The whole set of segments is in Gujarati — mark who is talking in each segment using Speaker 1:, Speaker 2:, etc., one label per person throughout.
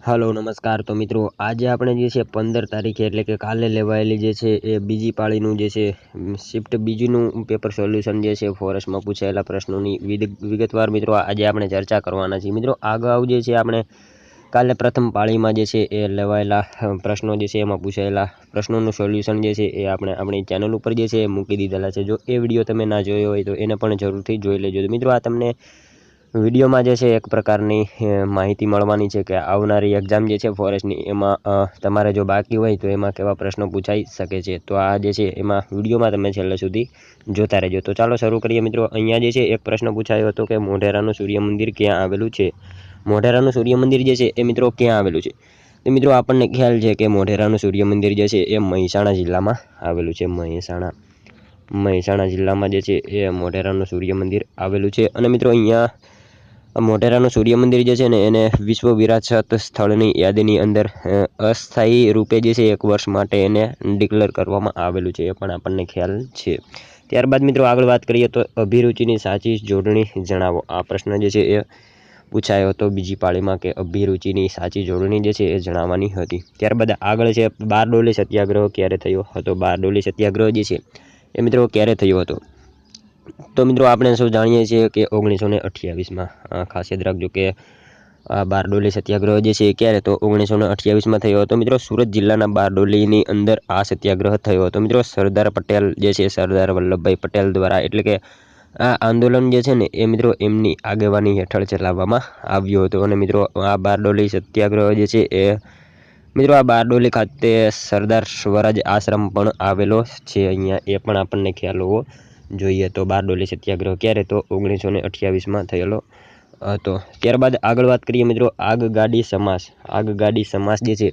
Speaker 1: हेलो नमस्कार। तो मित्रों आज આપણે જે છે 15 તારીખે એટલે કે કાલે લેવાયેલી જે છે એ બીજી પાળીનું જે છે શિફ્ટ બીજીનું પેપર સોલ્યુશન જે છે ફોરેસ્ટમાં પૂછાયેલા પ્રશ્નોની વિગતવાર મિત્રો આજે આપણે ચર્ચા કરવાના છીએ। મિત્રો અગાઉ જે છે આપણે કાલે પ્રથમ પાળીમાં જે છે એ લેવાયેલા પ્રશ્નો જે છે એમાં પૂછાયેલા પ્રશ્નોનું સોલ્યુશન જે છે એ આપણે આપણી ચેનલ ઉપર જે છે એ મૂકી દીધેલા છે। જો એ વિડીયો તમે ના જોયો હોય તો એને પણ જરૂરથી જોઈ લેજો। તો મિત્રો આ તમને વિડીયોમાં જે છે એક પ્રકારની માહિતી મળવાની છે કે આવનારી એક્ઝામ જે છે ફોરેસ્ટની એમાં તમારે જો બાકી હોય તો એમાં કેવા પ્રશ્નો પૂછાઈ શકે છે। તો આ જે છે એમાં વિડીયોમાં તમે છેલ્લે સુધી જોતા રહેજો। તો ચાલો શરૂ કરીએ મિત્રો। અહીંયા જે છે એક પ્રશ્ન પૂછાયો હતો કે મોઢેરાનું સૂર્ય મંદિર ક્યાં આવેલું છે। મોઢેરાનું સૂર્ય મંદિર જે છે એ મિત્રો ક્યાં આવેલું છે? તો મિત્રો આપણને ખ્યાલ છે કે મોઢેરાનું સૂર્ય મંદિર જે છે એ મહેસાણા જિલ્લામાં આવેલું છે। મહેસાણા જિલ્લામાં જે છે એ મોઢેરાનું સૂર્ય મંદિર આવેલું છે। અને મિત્રો અહીંયા મોઢેરાનું સૂર્ય મંદિર જે છે ને એને વિશ્વ વિરાસત સ્થળની યાદીની અંદર અસ્થાયી રૂપે જે છે 1 વર્ષ માટે એને ડિક્લેર કરવામાં આવેલું છે, એ પણ આપણને ખ્યાલ છે। ત્યારબાદ મિત્રો આગળ વાત કરીએ તો અભિરુચિની સાચી જોડણી જણાવો। આ પ્રશ્ન જે છે એ પૂછાયો હતો બીજી પાળીમાં કે અભિરુચિની સાચી જોડણી જે છે એ જણાવવાની હતી। ત્યારબાદ આગળ છે બારડોલી સત્યાગ્રહ ક્યારે થયો હતો। બારડોલી સત્યાગ્રહ જે છે એ મિત્રો ક્યારે થયો હતો? તો મિત્રો આપણે સૌ જાણીએ છીએ કે 1928માં। ખાસ યાદ રાખજો કે બારડોલી સત્યાગ્રહ જે છે ક્યારે તો 1928માં થયો હતો। મિત્રો સુરત જિલ્લાના બારડોલીની અંદર આ સત્યાગ્રહ થયો હતો। મિત્રો સરદાર પટેલ જે છે સરદાર વલ્લભભાઈ પટેલ દ્વારા એટલે કે આ આંદોલન જે છે ને એ મિત્રો એમની આગેવાની હેઠળ ચલાવવામાં આવ્યો હતો। અને મિત્રો આ બારડોલી સત્યાગ્રહ જે છે એ મિત્રો આ બારડોલી ખાતે સરદાર સ્વરાજ આશ્રમ પણ આવેલો છે અહીંયા, એ પણ આપણને ખ્યાલ હોવો જોઈએ। તો બારડોલી સત્યાગ્રહ ક્યારે તો 1928માં થયેલો હતો। ત્યારબાદ આગળ વાત કરીએ મિત્રો આગગાડી સમાસ। આગગાડી સમાસ જે છે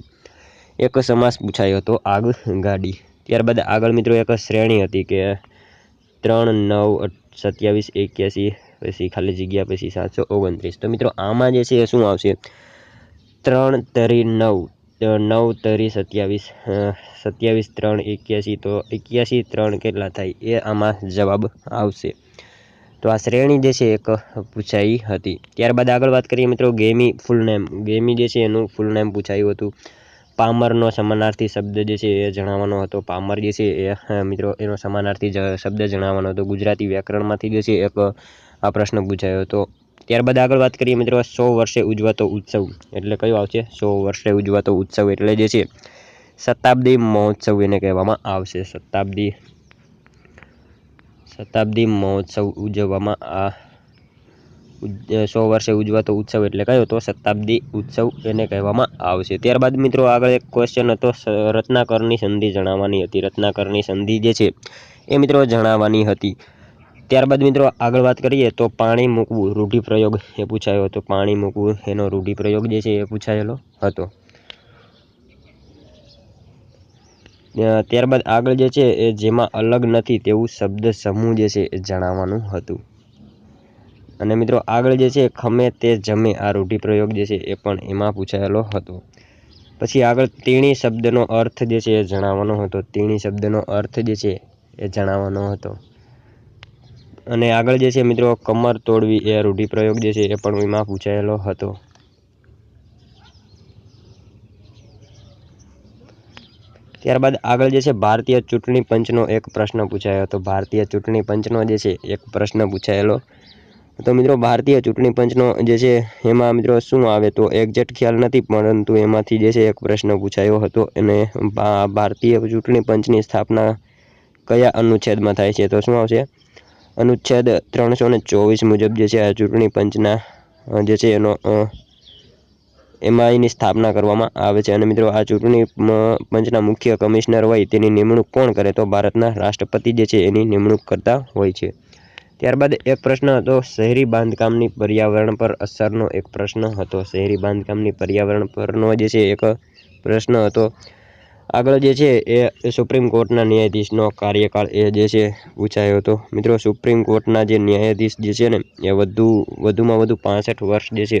Speaker 1: એક સમાસ પૂછાયો હતો આગગાડી। ત્યારબાદ આગળ મિત્રો એક શ્રેણી હતી કે 3, 9, 27, 81 પછી ખાલી જગ્યા પછી 729। તો મિત્રો આમાં જે છે એ શું આવશે? 3 તરી 9, 9 તરી 27, 27 3 81, તો 81 3 કેટલા થાય એ આમાં જવાબ આવશે। તો આ શ્રેણી જે છે એક પૂછાઈ હતી। ત્યારબાદ આગળ વાત કરીએ મિત્રો ગેમી ફૂલ નેમ। ગેમી જે છે એનું ફૂલ નેમ પૂછાયું હતું। પામરનો સમાનાર્થી શબ્દ જે છે એ જણાવવાનો હતો। પામર જે છે એ મિત્રો એનો સમાનાર્થી શબ્દ જણાવવાનો હતો। ગુજરાતી વ્યાકરણમાંથી જે છે એક આ પ્રશ્ન પૂછાયો હતો। ત્યારબાદ આગળ વાત કરીએ મિત્રો 100 વર્ષે ઉજવાતો ઉત્સવ એટલે કયો આવશે? 100 વર્ષે ઉજવાતો ઉત્સવ એટલે જે છે શતાબ્દી મહોત્સવ એને કહેવામાં આવશે। શતાબ્દી મહોત્સવ ઉજવવામાં 100 વર્ષે ઉજવાતો ઉત્સવ એટલે કયો તો શતાબ્દી ઉત્સવ એને કહેવામાં આવશે। ત્યારબાદ મિત્રો આગળ એક ક્વેશ્ચન હતો રત્નાકરની સંધિ જણાવવાની હતી। રત્નાકરની સંધિ જે છે એ મિત્રો જણાવવાની હતી। ત્યારબાદ મિત્રો આગળ વાત કરીએ તો પાણી મૂકવું રૂઢિપ્રયોગ એ પૂછાયો હતો। પાણી મૂકવું એનો રૂઢિપ્રયોગ જે છે એ પૂછાયેલો હતો। ત્યારબાદ આગળ જે છે એ જેમાં અલગ નથી તેવું શબ્દ સમૂહ જે છે એ જણાવવાનું હતું। અને મિત્રો આગળ જે છે ખમે તે જમે આ રૂઢિપ્રયોગ જે છે એ પણ એમાં પૂછાયેલો હતો। પછી આગળ તેણી શબ્દનો અર્થ જે છે એ જણાવવાનો હતો। તેણી શબ્દનો અર્થ જે છે એ જણાવવાનો હતો। અને આગળ જે છે મિત્રો કમર તોડવી એ રૂઢિપ્રયોગ જે છે એ પણ એમાં પૂછાયેલો હતો। ત્યારબાદ આગળ જે છે ભારતીય ચૂંટણી પંચનો એક પ્રશ્ન પૂછાયો હતો। ભારતીય ચૂંટણી પંચનો જે છે એક પ્રશ્ન પૂછાયેલો। તો મિત્રો ભારતીય ચૂંટણી પંચનો જે છે એમાં મિત્રો શું આવે તો એક્ઝેક્ટ ખ્યાલ નથી, પરંતુ એમાંથી જે છે એક પ્રશ્ન પૂછાયો હતો। અને ભારતીય ચૂંટણી પંચની સ્થાપના કયા અનુચ્છેદમાં થાય છે? તો શું આવશે? અનુચ્છેદ 324 મુજબ જે છે આ ચૂંટણી પંચના જે છે એનો એમાં એની સ્થાપના કરવામાં આવે છે। અને મિત્રો આ ચૂંટણી પંચના મુખ્ય કમિશનર હોય તેની નિમણૂક કોણ કરે? તો ભારતના રાષ્ટ્રપતિ જે છે એની નિમણૂક કરતા હોય છે। ત્યારબાદ એક પ્રશ્ન હતો શહેરી બાંધકામની પર્યાવરણ પર અસરનો એક પ્રશ્ન હતો। શહેરી બાંધકામની પર્યાવરણ પરનો જે છે એક પ્રશ્ન હતો। આગળ જે છે એ સુપ્રીમ કોર્ટના ન્યાયાધીશનો કાર્યકાળ એ જે છે પૂછાયો હતો। મિત્રો સુપ્રીમ કોર્ટના જે ન્યાયાધીશ જે છે ને એ વધુમાં વધુ 65 વર્ષ જે છે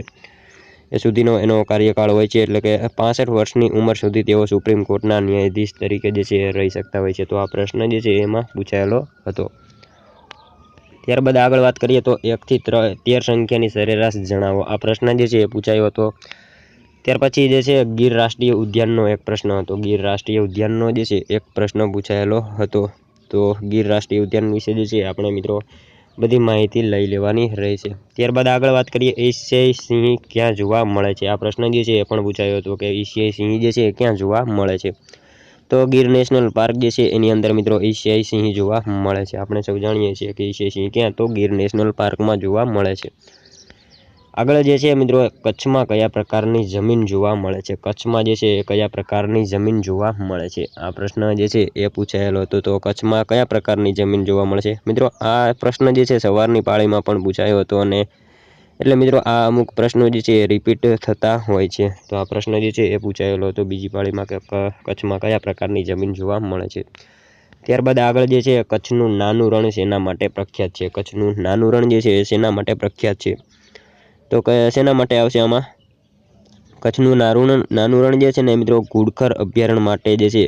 Speaker 1: એ સુધીનો એનો કાર્યકાળ હોય છે। એટલે કે 65 વર્ષની ઉંમર સુધી તેઓ સુપ્રીમ કોર્ટના ન્યાયાધીશ તરીકે જે છે એ રહી શકતા હોય છે। તો આ પ્રશ્ન જે છે એમાં પૂછાયેલો હતો। ત્યારબાદ આગળ વાત કરીએ તો 1 થી 13 સંખ્યાની સરેરાશ જણાવો। આ પ્રશ્ન જે છે એ પૂછાયો હતો। ત્યાર પછી જે છે ગીર રાષ્ટ્રીય ઉદ્યાનનો એક પ્રશ્ન હતો, ગીર રાષ્ટ્રીય ઉદ્યાનનો જે છે એક પ્રશ્ન પૂછાયેલો હતો। તો ગીર રાષ્ટ્રીય ઉદ્યાન વિશે જે છે આપણે મિત્રો બધી માહિતી લઈ લેવાની રહેશે। ત્યારબાદ આગળ વાત કરીએ એશિયાઈ સિંહ ક્યાં જોવા મળે છે। આ પ્રશ્ન જે છે એ પણ પૂછાયો હતો કે એશિયાઈ સિંહ જે છે એ ક્યાં જોવા મળે છે। તો ગીર નેશનલ પાર્ક જે છે એની અંદર મિત્રો એશિયાઈ સિંહ જોવા મળે છે। આપણે સૌ જાણીએ છીએ કે એશિયાઈ સિંહ ક્યાં, તો ગીર નેશનલ પાર્કમાં જોવા મળે છે। આગળ જે છે મિત્રો કચ્છમાં કયા પ્રકારની જમીન જોવા મળે છે। કચ્છમાં જે છે એ કયા પ્રકારની જમીન જોવા મળે છે। આ પ્રશ્ન જે છે એ પૂછાયેલો હતો। તો કચ્છમાં કયા પ્રકારની જમીન જોવા મળે છે। મિત્રો આ પ્રશ્ન જે છે સવારની પાળીમાં પણ પૂછાયો હતો, અને એટલે મિત્રો આ અમુક પ્રશ્નો જે છે એ રિપીટ થતા હોય છે। તો આ પ્રશ્ન જે છે એ પૂછાયેલો હતો બીજી પાળીમાં કે કચ્છમાં કયા પ્રકારની જમીન જોવા મળે છે। ત્યારબાદ આગળ જે છે કચ્છનું નાનું રણ શેના માટે પ્રખ્યાત છે। કચ્છનું નાનું રણ જે છે એ શેના માટે પ્રખ્યાત છે। તો શેના માટે આવશે આમાં, કચ્છનું નાનું રણ જે છે ને મિત્રો ઘુડખર અભયારણ્ય માટે જે છે,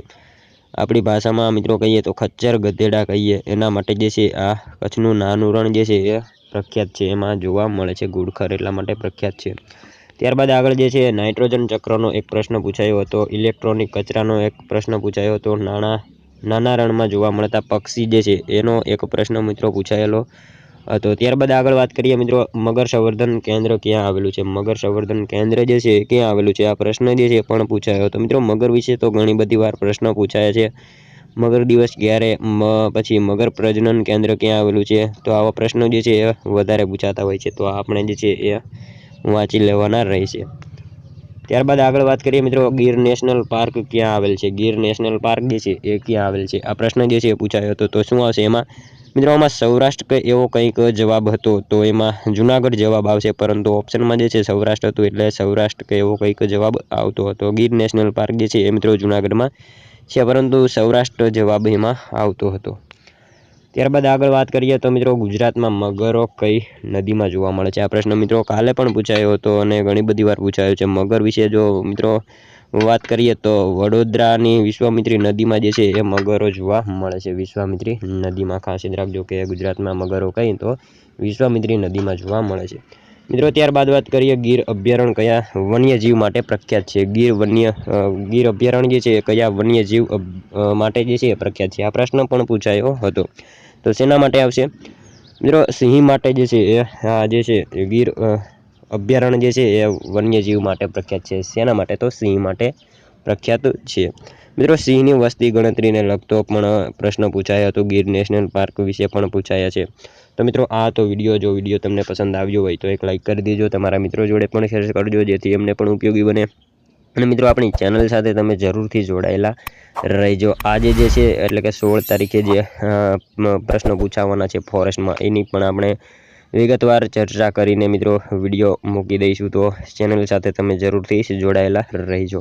Speaker 1: આપણી ભાષામાં મિત્રો કહીએ તો ખચ્ચર ગધેડા કહીએ, એના માટે જે છે આ કચ્છનું નાનું રણ જે છે એ પ્રખ્યાત છે, એમાં જોવા મળે છે ઘુડખર, એટલા માટે પ્રખ્યાત છે। ત્યારબાદ આગળ જે છે નાઇટ્રોજન ચક્રનો એક પ્રશ્ન પૂછાયો હતો, ઇલેક્ટ્રોનિક કચરાનો એક પ્રશ્ન પૂછાયો હતો, નાના રણમાં જોવા મળતા પક્ષી જે છે એનો એક પ્રશ્ન મિત્રો પૂછાયેલો હતો। ત્યારબાદ આગળ વાત કરીએ મિત્રો મગર સંવર્ધન કેન્દ્ર ક્યાં આવેલું છે। મગર સંવર્ધન કેન્દ્ર જે છે એ ક્યાં આવેલું છે, આ પ્રશ્ન જે છે પણ પૂછાયો હતો। મિત્રો મગર વિશે તો ઘણી બધી વાર પ્રશ્ન પૂછાયા છે, મગર દિવસ ક્યારે, પછી મગર પ્રજનન કેન્દ્ર ક્યાં આવેલું છે, તો આવા પ્રશ્નો જે છે એ વધારે પૂછાતા હોય છે, તો આપણે જે છે એ વાંચી લેવાના રહેશે। ત્યારબાદ આગળ વાત કરીએ મિત્રો ગીર નેશનલ પાર્ક ક્યાં આવેલ છે। ગીર નેશનલ પાર્ક જે છે એ ક્યાં આવેલ છે, આ પ્રશ્ન જે છે એ પૂછાયો હતો। તો શું આવશે એમાં, મિત્રો આમાં સૌરાષ્ટ્ર એવો કંઈક જવાબ હતો, તો એમાં જુનાગઢ જવાબ આવશે, પરંતુ ઓપ્શનમાં જે છે સૌરાષ્ટ્ર હતું એટલે સૌરાષ્ટ્ર કે એવો કંઈક જવાબ આવતો હતો। ગીર નેશનલ પાર્ક જે છે એ મિત્રો જુનાગઢમાં છે, પરંતુ સૌરાષ્ટ્ર જવાબ એમાં આવતો હતો। ત્યારબાદ આગળ વાત કરીએ તો મિત્રો ગુજરાતમાં મગરો કઈ નદીમાં જોવા મળે છે। આ પ્રશ્ન મિત્રો કાલે પણ પૂછાયો હતો અને ઘણી બધી વાર પૂછાયો છે। મગર વિશે જો મિત્રો વાત કરીએ તો વડોદરાની વિશ્વામિત્રી નદીમાં જે છે એ મગરો જોવા મળે છે। વિશ્વામિત્રી નદીમાં ખાસ યાદ રાખજો કે ગુજરાતમાં મગરો કઈ તો વિશ્વામિત્રી નદીમાં જોવા મળે છે મિત્રો। ત્યારબાદ વાત કરીએ ગીર અભયારણ્ય કયા વન્યજીવ માટે પ્રખ્યાત છે। ગીર અભયારણ્ય જે છે એ કયા વન્યજીવ માટે જે છે એ પ્રખ્યાત છે, આ પ્રશ્ન પણ પૂછાયો હતો। તો શેના માટે આવશે મિત્રો, સિંહ માટે જે છે એ આ જે છે ગીર અભયારણ્ય જે છે એ વન્યજીવ માટે પ્રખ્યાત છે। શેના માટે, તો સિંહ માટે પ્રખ્યાત છે મિત્રો। સિંહની વસ્તી ગણતરીને લગતો પણ પ્રશ્ન પૂછાયો હતો, ગીર નેશનલ પાર્ક વિશે પણ પૂછાયા છે। તો મિત્રો આ તો જો વિડીયો તમને પસંદ આવ્યો હોય તો એક લાઇક કરી દેજો, તમારા મિત્રો જોડે પણ શેર કરજો જેથી એમને પણ ઉપયોગી બને, અને મિત્રો આપણી ચેનલ સાથે તમે જરૂરથી જોડાયેલા રહેજો। આજે જે છે એટલે કે 16 તારીખે જે પ્રશ્નો પૂછાવાના છે ફોરેસ્ટમાં, એની પણ આપણે વિગતવાર ચર્ચા કરીને મિત્રો વિડીયો મૂકી દઈશું, તો ચેનલ સાથે તમે જરૂરથી જોડાયેલા રહેજો।